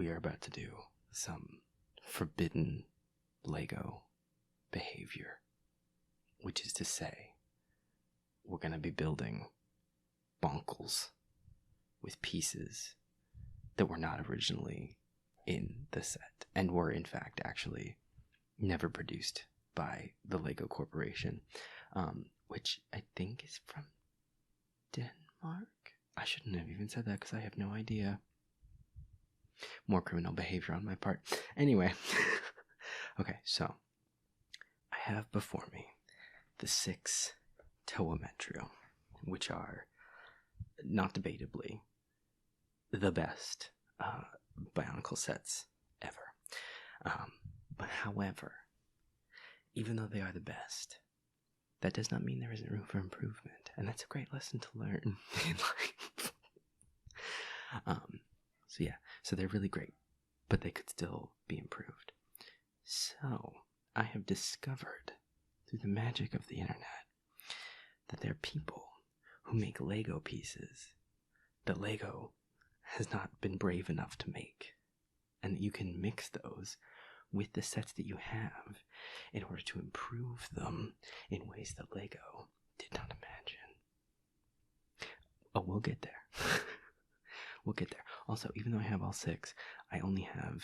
are about to do some forbidden Lego behavior, which is to say, we're going to be building bonkles with pieces that were not originally in the set and were in fact actually never produced by the Lego Corporation, which I think is from Denmark. I shouldn't have even said that because I have no idea. More criminal behavior on my part. Anyway, okay, so I have before me the 6 Toa Metru, which are not debatably the best Bionicle sets ever. But however, even though they are the best, that does not mean there isn't room for improvement, and that's a great lesson to learn in life. So they're really great, but they could still be improved. So I have discovered through the magic of the internet that there are people who make Lego pieces that Lego has not been brave enough to make, and that you can mix those with the sets that you have in order to improve them in ways that Lego did not imagine. Oh, we'll get there. We'll get there. Also, even though I have all 6, I only have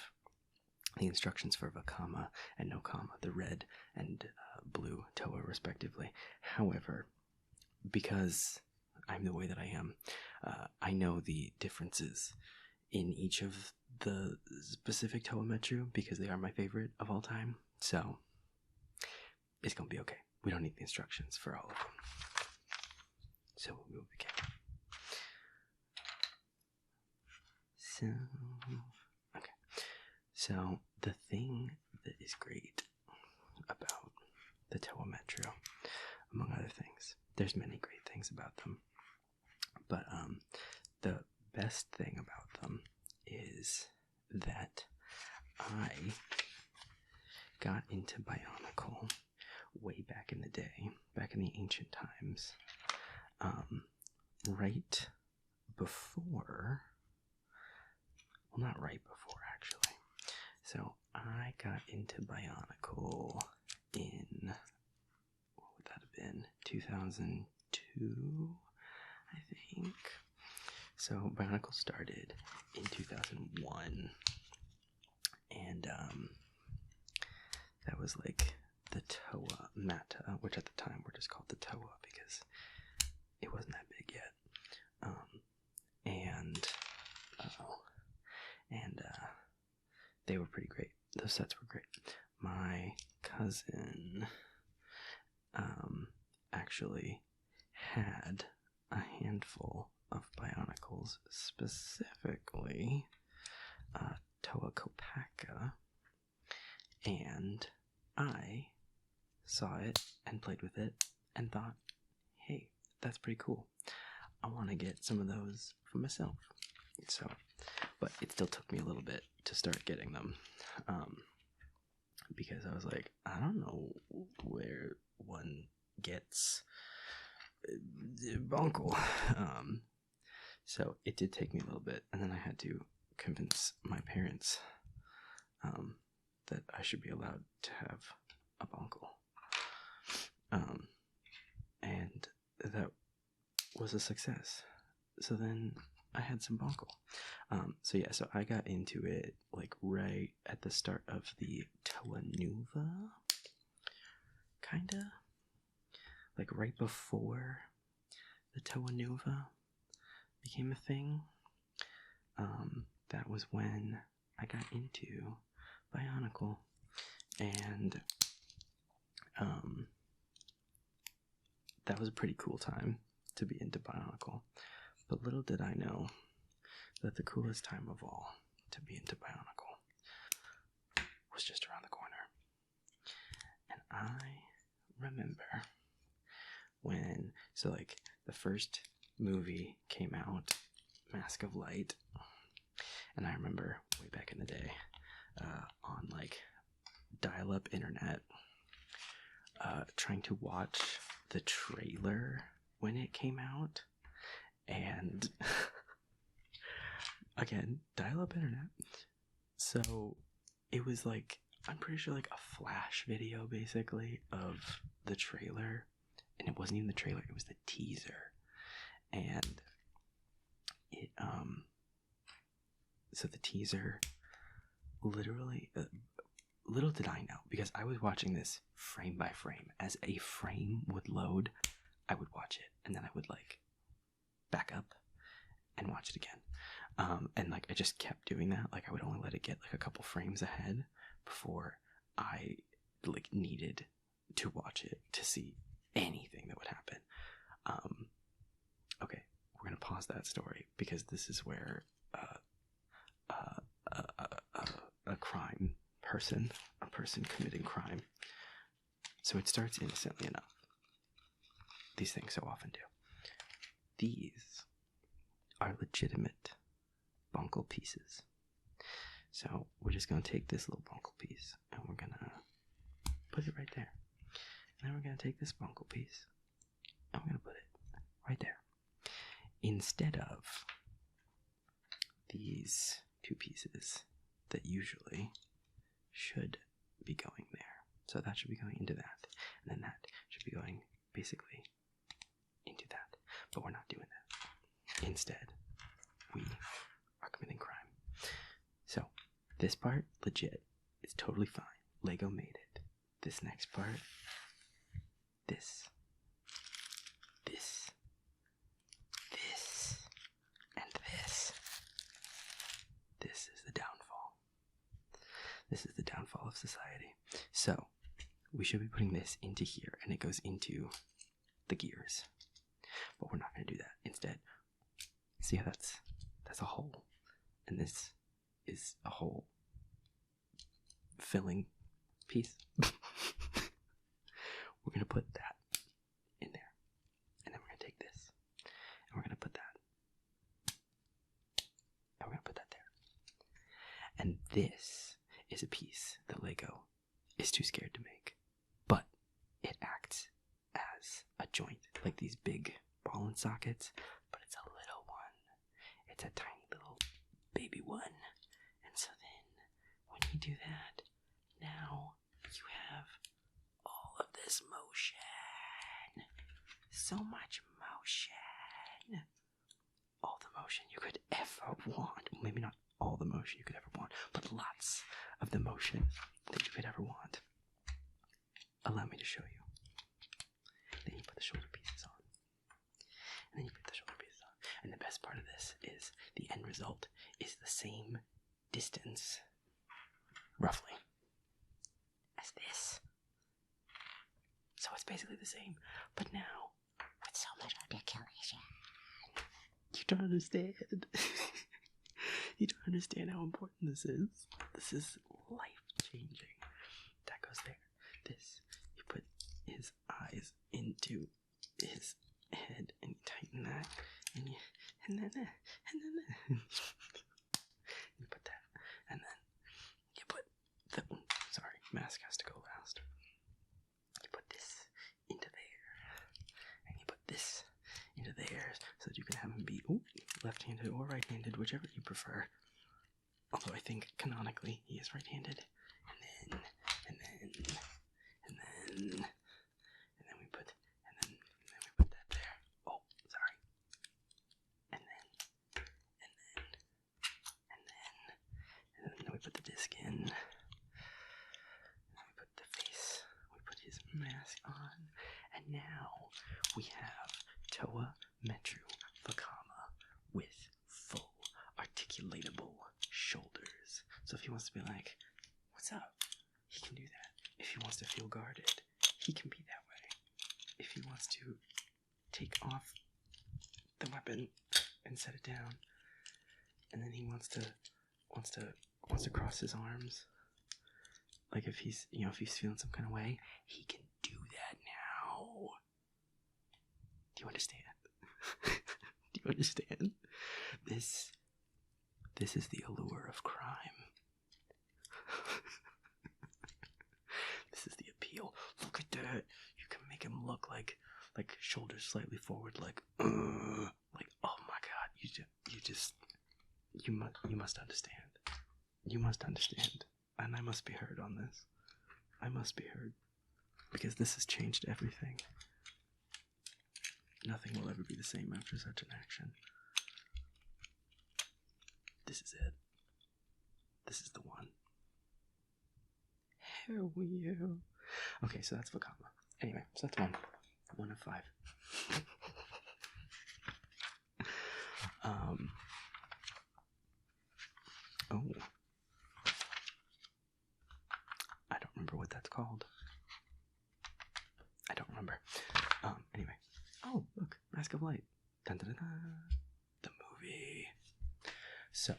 the instructions for Vakama and Nokama, the red and blue Toa respectively. However, because I'm the way that I am, I know the differences in each of the specific Toa Metru because they are my favorite of all time. So it's going to be okay. We don't need the instructions for all of them. So we will begin. So the thing that is great about the Toa Metru, among other things, there's many great things about them, but the best thing about them is that I got into Bionicle way back in the day, back in the ancient times, right before, well, not right before actually. So I got into Bionicle in, what would that have been, 2002, I think. So Bionicle started in 2001, and that was like the Toa Mata, which at the time were just called the Toa because it wasn't that big yet. And they were pretty great. Those sets were great. My cousin actually had a handful of Bionicles, specifically Toa Kopaka, and I saw it and played with it and thought, hey, that's pretty cool. I want to get some of those for myself. So, but it still took me a little bit to start getting them, because I was like, I don't know where one gets Bionicle. So it did take me a little bit, and then I had to convince my parents that I should be allowed to have a Bionicle. And that was a success. So then I had some Bionicle. So I got into it like right at the start of the Toa Nuva, kinda. Like right before the Toa Nuva became a thing. That was when I got into Bionicle, and that was a pretty cool time to be into Bionicle. But little did I know that the coolest time of all to be into Bionicle was just around the corner. And I remember when, the first movie came out, Mask of Light, and I remember way back in the day, on dial-up internet, trying to watch the trailer when it came out, and again, dial-up internet, So it was like, I'm pretty sure like a flash video basically of the trailer, and it wasn't even the trailer, it was the teaser. And it so the teaser literally little did I know, because I was watching this frame by frame. As a frame would load, I would watch it, and then I would like back up and watch it again. And like I just kept doing that. Like I would only let it get like a couple frames ahead before I like needed to watch it to see anything that would happen. Okay, we're gonna pause that story because this is where a person committing crime. So it starts innocently enough. These things so often do. These are legitimate bunkle pieces. So we're just going to take this little bunkle piece and we're going to put it right there. And then we're going to take this bunkle piece and we're going to put it right there. Instead of these two pieces that usually should be going there. So that should be going into that. And then that should be going basically into that. But we're not doing that. Instead, we are committing crime. So this part, legit, it's totally fine. Lego made it. This next part, this, and this. This is the downfall. This is the downfall of society. So we should be putting this into here, and it goes into the gears. But we're not going to do that. Instead, see how that's a hole, and this is a hole filling piece. We're going to put that in there, and then we're going to take this, and we're going to put that, and we're going to put that there. And this is a piece that Lego is too scared to make, but it acts as a joint, like these big ball and sockets, but it's a little one. It's a tiny little baby one. And so then when you do that, now you have all of this motion. So much motion. All the motion you could ever want. Maybe not all the motion you could ever want, but lots of the motion that you could ever want. Allow me to show you. Then you put the shoulder pieces on. And then you put the shoulder pieces on. And the best part of this is the end result is the same distance, roughly, as this. So it's basically the same, but now with so much articulation. You don't understand. You don't understand how important this is. This is life-changing. That goes there. This, you put his eyes into his head and you tighten that, and then you put that, and then you put the, sorry, mask has to go last. You put this into there, and you put this into there, so that you can have him be left-handed or right-handed, whichever you prefer. Although I think canonically he is right-handed. And then we put that there. Oh, sorry. And then we put the disc in. And then we put the face. We put his mask on. And now we have Toa Metru Vakama with full articulatable shoulders. So if he wants to be like, what's up? He can do that. If he wants to feel guarded, he can be that way. If he wants to take off the weapon and set it down, and then he wants to cross his arms, like if he's feeling some kind of way, he can do that now. Do you understand? Do you understand? This is the allure of crime. This is the appeal. Look at that. You can make him look like shoulders slightly forward, like oh my god. You must understand. you must understand, and I must be heard on this. I must be heard, because this has changed everything. Nothing will ever be the same after such an action. This is it. This is the one. Hell yeah. Okay, so that's Vakama. Anyway, so that's one. 1 of 5. Oh. I don't remember what that's called. I don't remember. Anyway. Oh, look. Mask of Light. Dun, dun, dun, dun. The movie. So,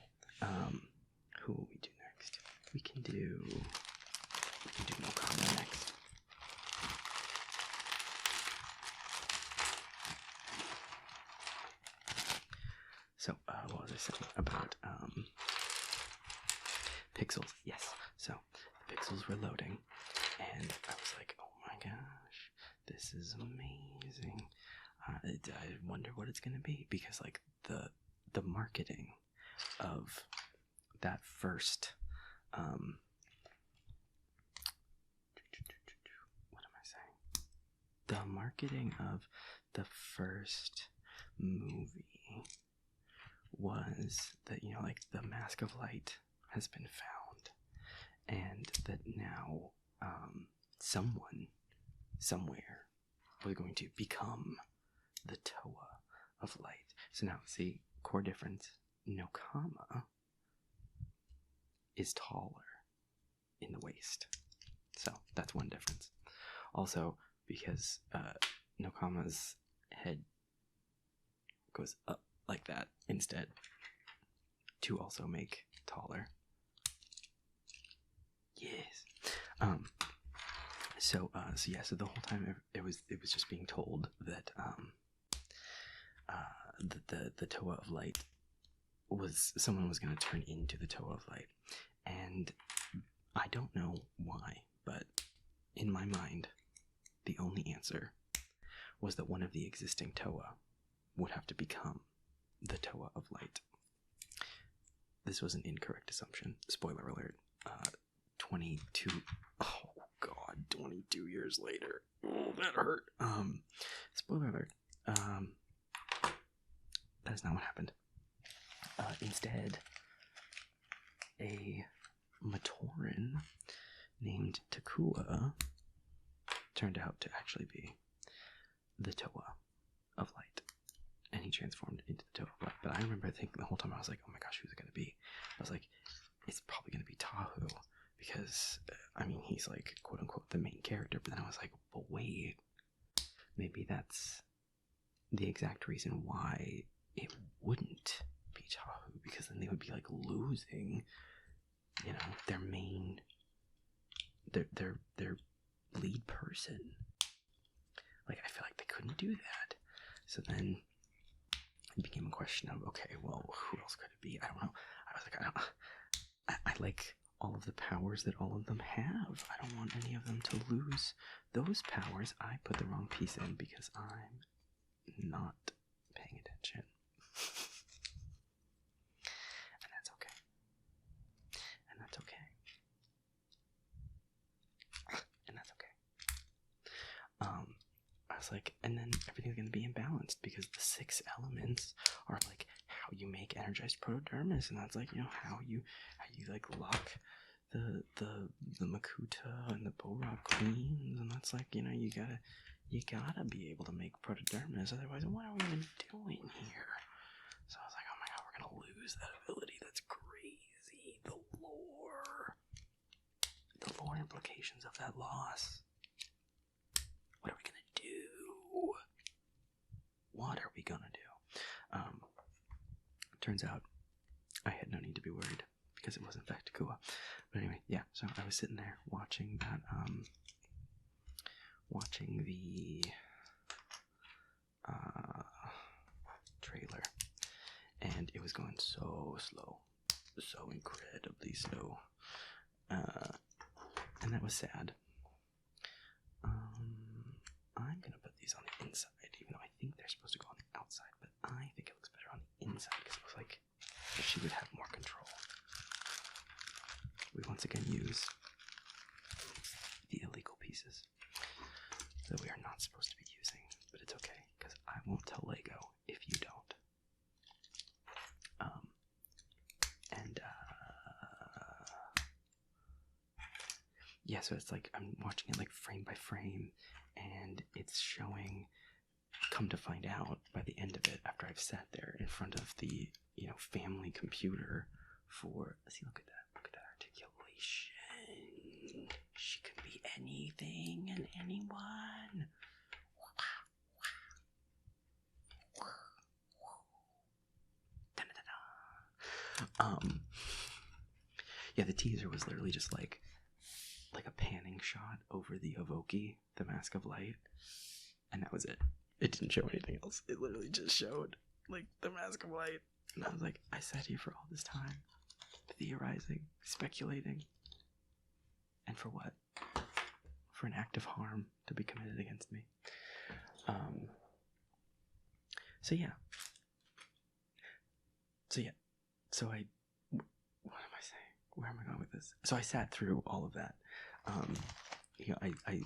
who will we do next? We can do no comment next. So, what was I saying about, pixels? Yes. So, the pixels were loading, and I was like, oh my gosh, this is amazing. I wonder what it's gonna be, because, like, the marketing of that first, what am I saying? The marketing of the first movie was that, you know, like, the Mask of Light has been found, and that now someone somewhere was going to become the Toa of Light. So now, see, core difference, Nokama is taller in the waist. So that's one difference. Also, because Nokama's head goes up like that instead, to also make taller. Yes. So the whole time it was just being told that the Toa of Light was, someone was going to turn into the Toa of Light, and I don't know why, but in my mind, the only answer was that one of the existing Toa would have to become the Toa of Light. This was an incorrect assumption. Spoiler alert. 22 years later. Oh, that hurt. Spoiler alert. That is not what happened. Instead, a Matoran named Takua turned out to actually be the Toa of Light, and he transformed into the Toa of Light. But I remember thinking the whole time, I was like, oh my gosh, who's it going to be? I was like, it's probably going to be Tahu, because, I mean, he's like, quote unquote, the main character. But then I was like, but wait, maybe that's the exact reason why it wouldn't be Tahu, because then they would be like losing, you know, their main, their lead person. Like, I feel like they couldn't do that. So then it became a question of, okay, well, who else could it be? I don't know. I was like, I like all of the powers that all of them have. I don't want any of them to lose those powers. I put the wrong piece in because I'm not paying attention. And that's okay. And that's okay. And that's okay. I was like, and then everything's going to be imbalanced, because the 6 elements are like how you make energized protodermis, and that's like, you know, how you like lock the Makuta and the Borok queens, and that's like, you know, you gotta be able to make protodermis, otherwise what are we even doing here? So I was like, oh my god, we're gonna lose that ability. That's crazy. The lore implications of that loss. What are we gonna do? What are we gonna do? Turns out I had no need to be worried, because it was in fact Takua. But anyway, yeah, so I was sitting there watching that, watching the trailer, and it was going so slow, so incredibly slow, and that was sad. I'm gonna put these on the inside, even though I think they're supposed to go on the outside, but I think it looks better on the inside, because it looks like she would have more control. we once again use the illegal pieces that we are not supposed to be using, but it's okay, because I won't tell Lego if you don't. Yeah, so it's like I'm watching it like frame by frame, and it's showing, come to find out by the end of it, after I've sat there in front of the, family computer for, see, look at that articulation. She can be anything and anyone. Yeah, the teaser was literally just like a panning shot over the Evoki, the Mask of Light, and that was it. It didn't show anything else. It literally just showed like the Mask of Light, and I was like, I sat here for all this time, theorizing, speculating, and for what? For an act of harm to be committed against me. So I, what am I saying? Where am I going with this? So I sat through all of that.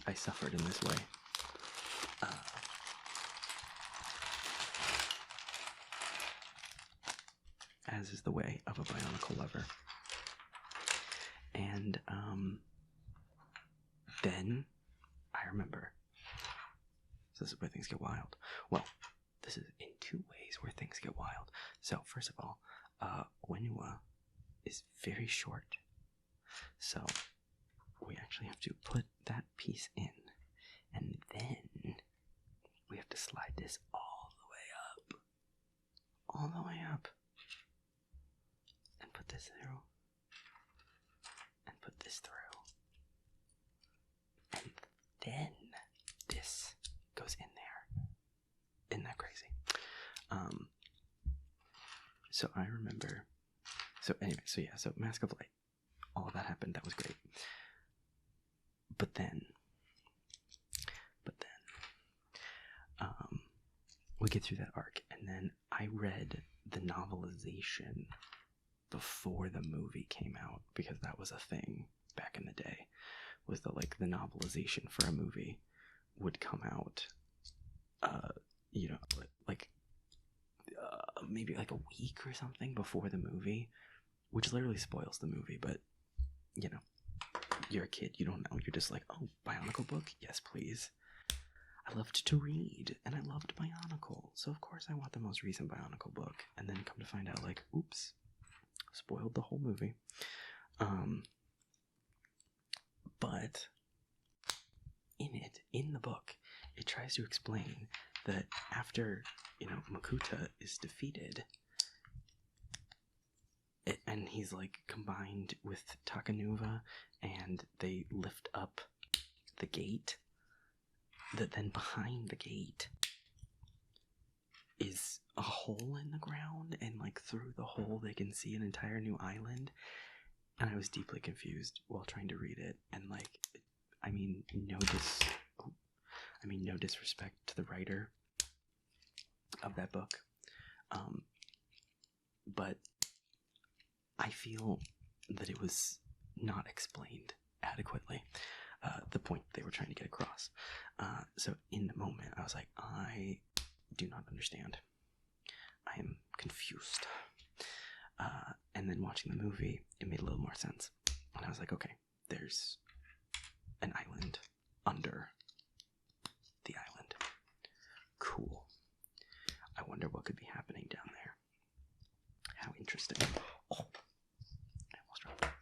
I suffered in this way. As is the way of a Bionicle lover. And then I remember. So this is where things get wild. Well, this is in two ways where things get wild. So first of all, Wenua is very short. So we actually have to put that piece in, and then we have to slide this all the way up, and put this through, and put this through, and then this goes in there. Isn't that crazy? So I remember, so Mask of Light, all of that happened, that was great. But then, we get through that arc, and then I read the novelization before the movie came out, because that was a thing back in the day, was the novelization for a movie would come out, maybe like a week or something before the movie, which literally spoils the movie, but, you're a kid, you don't know, you're just like, oh, Bionicle book? Yes, please. I loved to read, and I loved Bionicle, so of course I want the most recent Bionicle book, and then come to find out, oops, spoiled the whole movie. But in the book, it tries to explain that after, Makuta is defeated, and he's combined with Takanuva, and they lift up the gate, that then behind the gate is a hole in the ground, and through the hole they can see an entire new island. And I was deeply confused while trying to read it, and no disrespect to the writer of that book, but I feel that it was not explained adequately, the point they were trying to get across. So in the moment, I was like, I do not understand. I am confused. And then watching the movie, it made a little more sense. And I was like, okay, there's an island under the island. Cool. I wonder what could be happening down there. How interesting. Oh, I almost dropped that.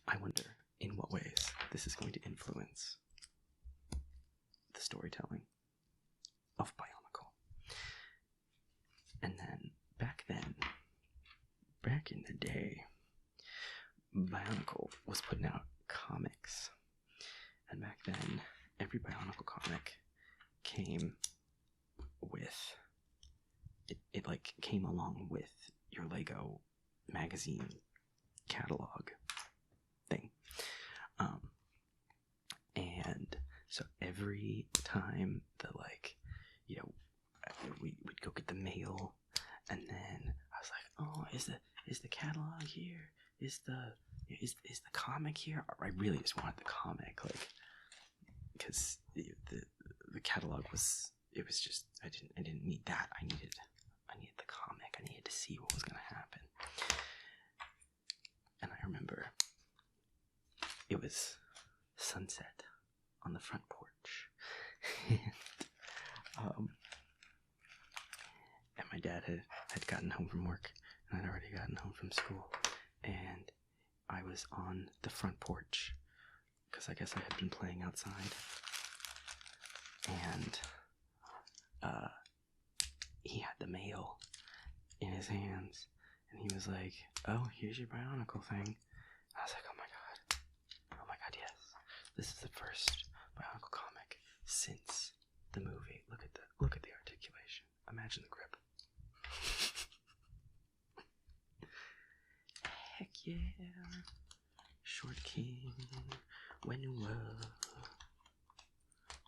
I wonder in what ways this is going to influence the storytelling of Bionicle. And then, back in the day, Bionicle was putting out comics. And back then, every Bionicle comic came with, it came along with your Lego magazine catalog thing. And so every time that we'd go get the mail, and then I was like, oh, is the catalog here? is the comic here? I really just wanted the comic, like, because the catalog was, it was just, I didn't need that. I needed the comic. I needed to see what was gonna happen. And I remember it was sunset on the front porch. And my dad had gotten home from work, and I'd already gotten home from school, and I was on the front porch because I guess I had been playing outside, and he had the mail in his hands, and he was like, "Oh, here's your Bionicle thing." I was like, "Oh my god, yes! This is the first Bionicle comic since the movie. Look at the articulation. Imagine the grip." Heck yeah! Short King, when you were.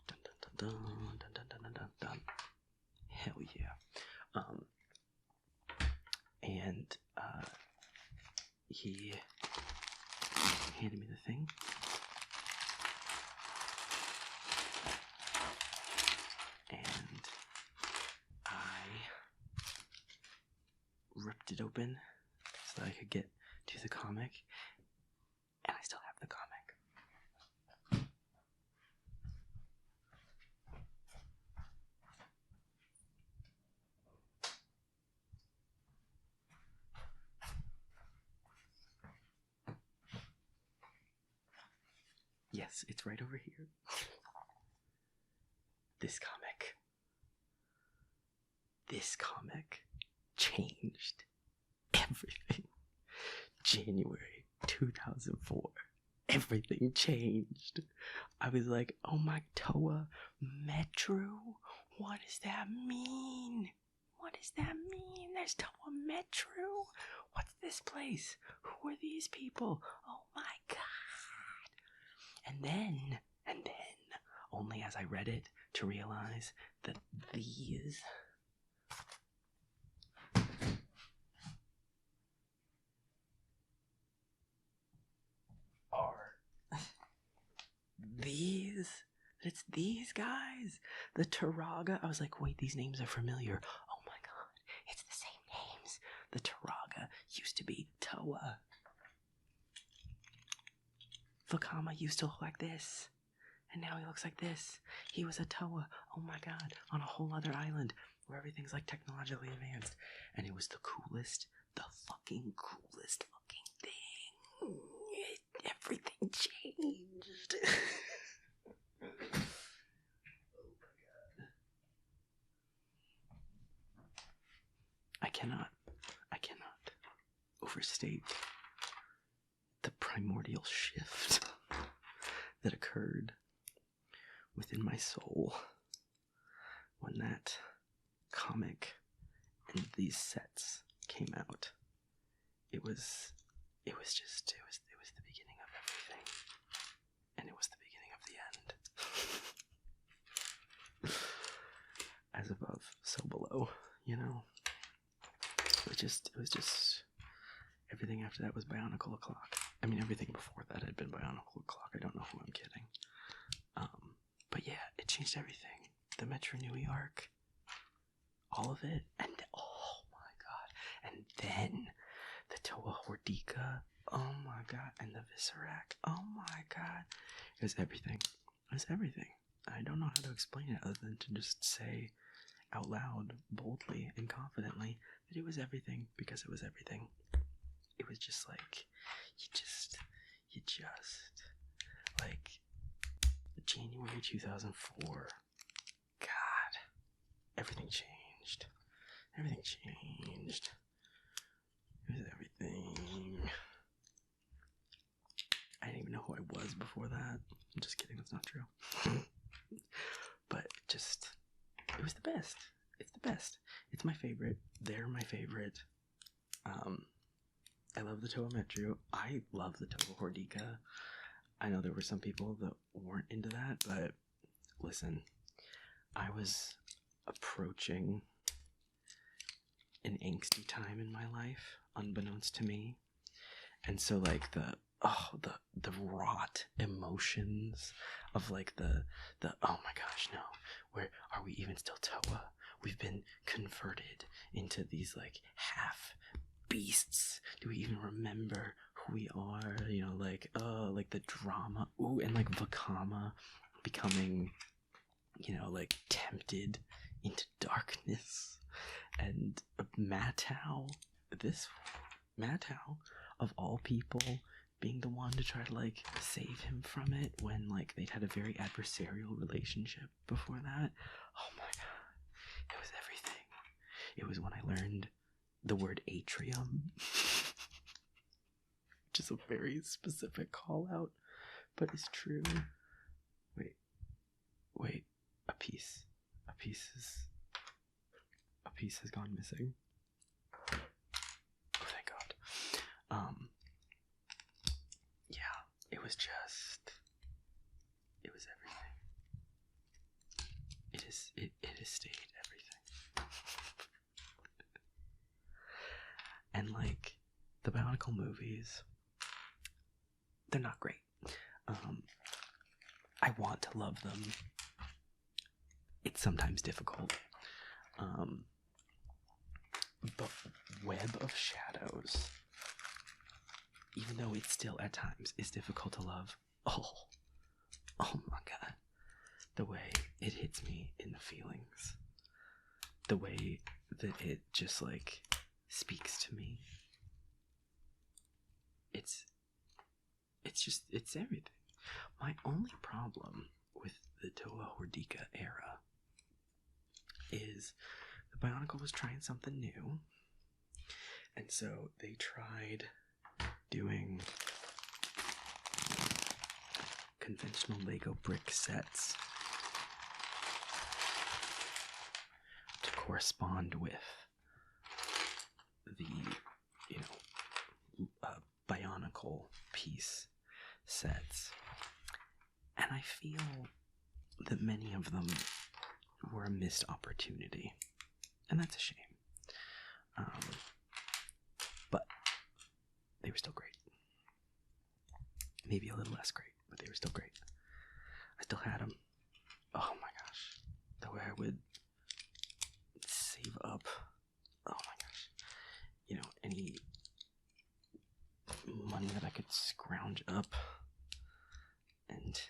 Dun dun dun dun dun dun dun dun dun. Hell yeah! And he handed me the thing. And I ripped it open so that I could get to the comic, and I still have the comic. Yes, it's right over here. This comic changed everything. January 2004. Everything changed. I was like, oh my Toa, Metru? What does that mean? What does that mean? There's Toa Metru? What's this place? Who are these people? Oh my god. And then, only as I read it to realize that these are it's these guys, the Turaga. I was like, wait, these names are familiar. Oh my god, it's the same names. The Turaga used to be Toa. Vakama used to look like this, and now he looks like this. He was a Toa, oh my god, on a whole other island where everything's like technologically advanced, and it was the fucking coolest looking thing. Everything changed. Oh my god. I cannot overstate the primordial shift that occurred within my soul when that comic and these sets came out. It was the beginning of everything, and it was the beginning of the end. As above, so below, you know. It was just everything after that was Bionicle o'clock. I mean, everything before that had been Bionicle o'clock. I don't know who I'm kidding. But yeah, it changed everything. The Metru Nui arc, all of it, and oh my god, and then the Toa Hordika, oh my god, and the Viscerac, oh my god, it was everything. It was everything. I don't know how to explain it other than to just say out loud, boldly and confidently that it was everything, because it was everything. It was just like, you just, like, January 2004, God, everything changed. Everything changed. It was everything. I didn't even know who I was before that. I'm just kidding, that's not true. But just, it was the best. It's the best. It's my favorite. They're my favorite. I love the Toa Metru. I love the Toa Hordika. I know there were some people that weren't into that, but listen, I was approaching an angsty time in my life, unbeknownst to me, And so like the wrought emotions of like the oh my gosh, no, where are we even still Toa? We've been converted into these like half beasts. Do we even remember who we are? You know, like like the drama. Ooh, and like Vakama becoming, you know, like tempted into darkness. And Matau, this Matau of all people, being the one to try to like save him from it when like they'd had a very adversarial relationship before that. Oh my god, it was everything. It was when I learned the word atrium, which is a very specific call out, but it's true. Wait, a piece has gone missing. Oh, thank God. Yeah, it was everything. It has stayed everything. And like the Bionicle movies, they're not great. I want to love them. It's sometimes difficult. But Web of Shadows, even though it still at times is difficult to love, oh my god, the way it hits me in the feelings, the way that it just like speaks to me, it's everything. My only problem with the Toa Hordika era is the Bionicle was trying something new, and so they tried doing conventional Lego brick sets to correspond with the, you know, Bionicle piece sets, and I feel that many of them were a missed opportunity, and that's a shame. But they were still great. Maybe a little less great, but they were still great. I still had them. Oh my gosh, the way I would save up. Oh my gosh, you know, any money that I could scrounge up and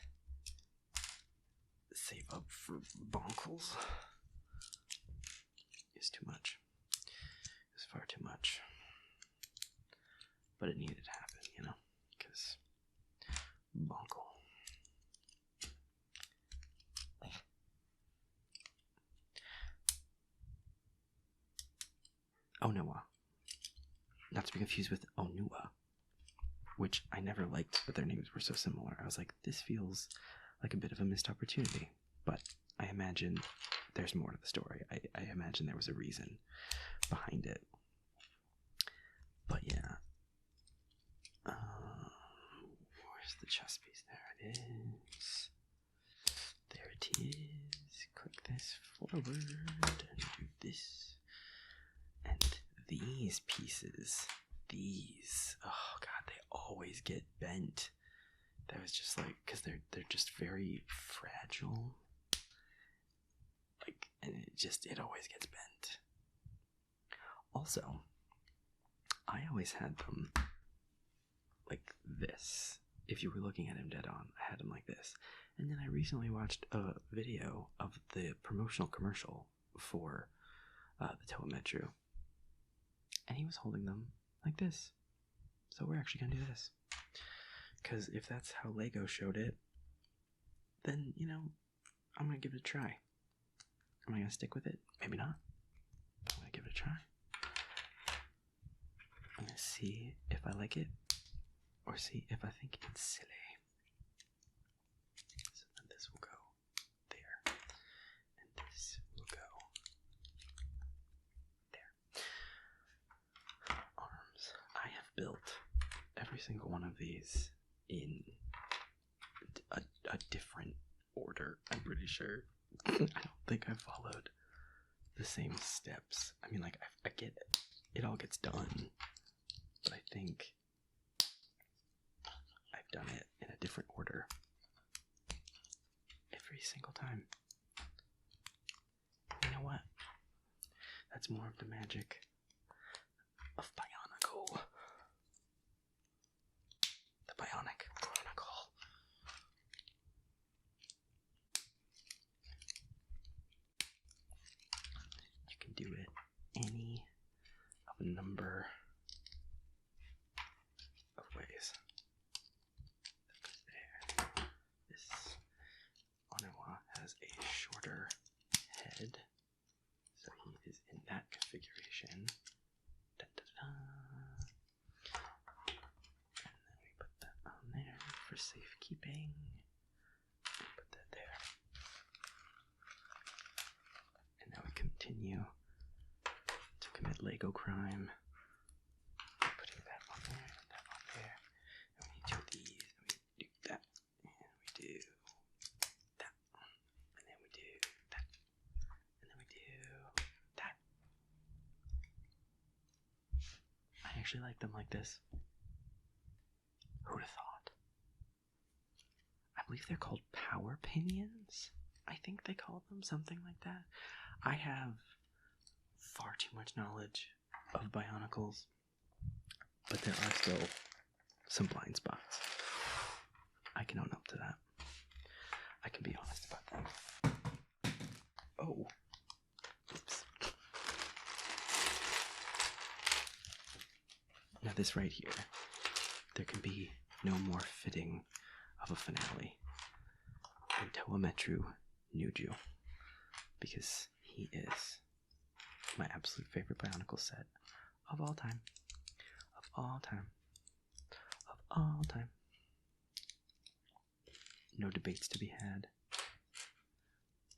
save up for bonkles is too much. It's far too much. But it needed to happen, you know, because bonkle. Onua. Not to be confused with Onua, which I never liked, but their names were so similar. I was like, this feels like a bit of a missed opportunity. But I imagine there's more to the story. I imagine there was a reason behind it. But yeah. Where's the chess piece? There it is. There it is. Click this forward and do this. And these pieces, oh god, they always get bent. That was just like, because they're just very fragile. Like, and it always gets bent. Also, I always had them like this. If you were looking at him dead on, I had him like this. And then I recently watched a video of the promotional commercial for the Toa Metru, and he was holding them like this. So we're actually gonna do this, because if that's how Lego showed it, then, you know, I'm gonna give it a try. Am I gonna stick with it? Maybe not. I'm gonna give it a try. I'm gonna see if I like it, or see if I think it's silly. So then this will go there, and this will go there. Arms. I have built every single one of these in a different order, I'm pretty sure. I don't think I followed the same steps. I mean, like, I get it. It all gets done. But I think done it in a different order every single time. You know what? That's more of the magic of Bionicle. The Bionic Chronicle. You can do it any of a number of ways. There. This Onawa has a shorter head, so he is in that configuration. Da, da, da. And then we put that on there for safekeeping. Put that there. And now we continue to commit Lego crime. Putting that on there, and that on there. And we do these, and we do that, and we do that, and then we do that, and then we do that. I actually like them like this. Who'd have thought? I believe they're called power pinions. I think they call them something like that. I have far too much knowledge of Bionicles, but there are still some blind spots. I can own up to that. I can be honest about that. Oh. Oops. Now this right here, there can be no more fitting of a finale than Toa Metru Nuju, because he is my absolute favorite Bionicle set of all time. Of all time. Of all time. No debates to be had.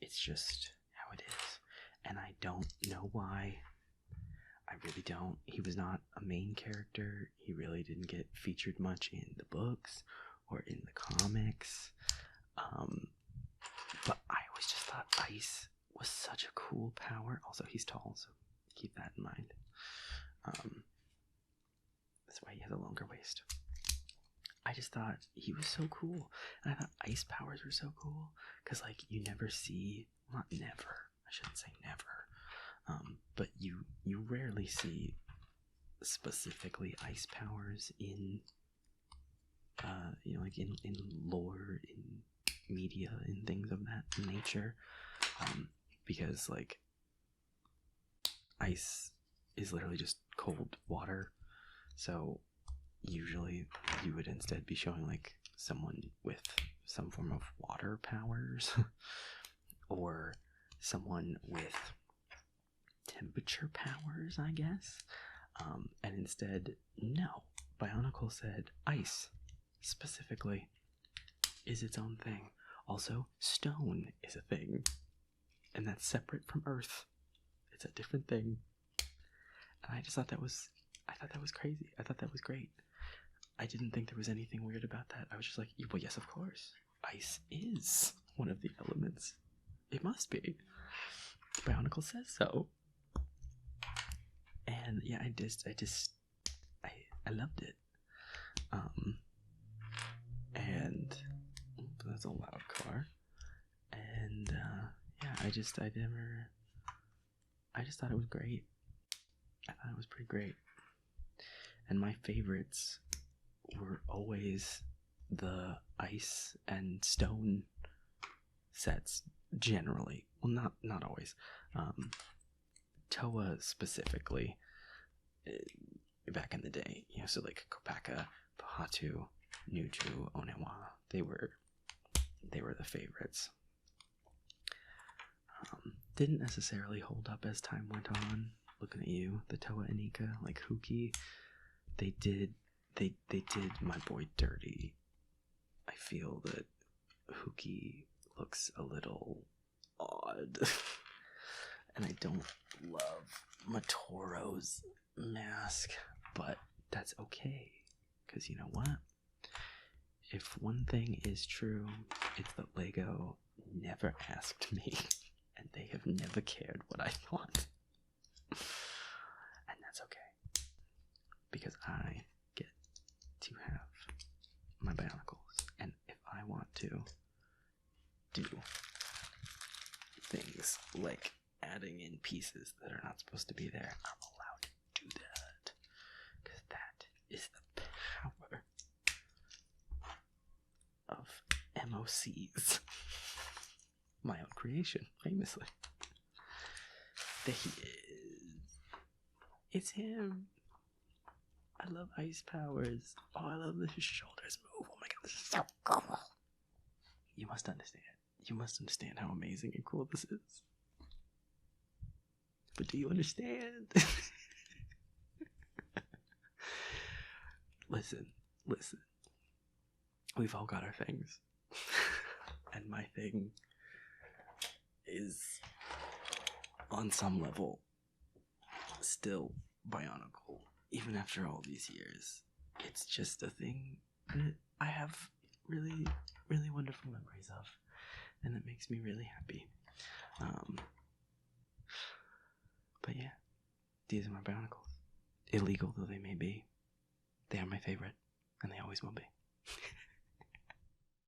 It's just how it is. And I don't know why. I really don't. He was not a main character. He really didn't get featured much in the books or in the comics. But I always just thought ice was such a cool power. Also, he's tall, so keep that in mind. That's why he has a longer waist. I just thought he was so cool. And I thought ice powers were so cool. Because, like, you never see... Not never. I shouldn't say never. But you rarely see specifically ice powers in... like in lore, in media, and things of that nature. Because, like, ice is literally just cold water. So usually you would instead be showing like someone with some form of water powers or someone with temperature powers, I guess. And instead, no. Bionicle said ice specifically is its own thing. Also, stone is a thing. And that's separate from earth. It's a different thing. And I just thought that was crazy. I thought that was great. I didn't think there was anything weird about that. I was just like, well, yes, of course. Ice is one of the elements. It must be. Bionicle says so. And yeah, I loved it. And that's a loud car. And yeah, I just thought it was great. I thought it was pretty great. And my favorites were always the ice and stone sets, generally. Well, not always. Toa specifically, back in the day, so like Kopaka, Pahatu, Nuju, Onewa, they were the favorites. Didn't necessarily hold up as time went on. Looking at you, the Toa Anika, like Huki, they did my boy dirty. I feel that Huki looks a little odd. And I don't love Matoro's mask, but that's okay. Because you know what? If one thing is true, it's that Lego never asked me, and they have never cared what I thought. And that's okay. Because I get to have my Bionicles. And if I want to do things like adding in pieces that are not supposed to be there, I'm allowed to do that. Because that is the power of MOCs. My own creation, famously. There he is. It's him. I love ice powers. Oh, I love his shoulders move. Oh my god, this is so cool. You must understand. You must understand how amazing and cool this is. But do you understand? Listen. We've all got our things. And my thing is, on some level, still Bionicle. Even after all these years, it's just a thing that I have really, really wonderful memories of, and it makes me really happy. But yeah, these are my Bionicles. Illegal though they may be, they are my favorite, and they always will be.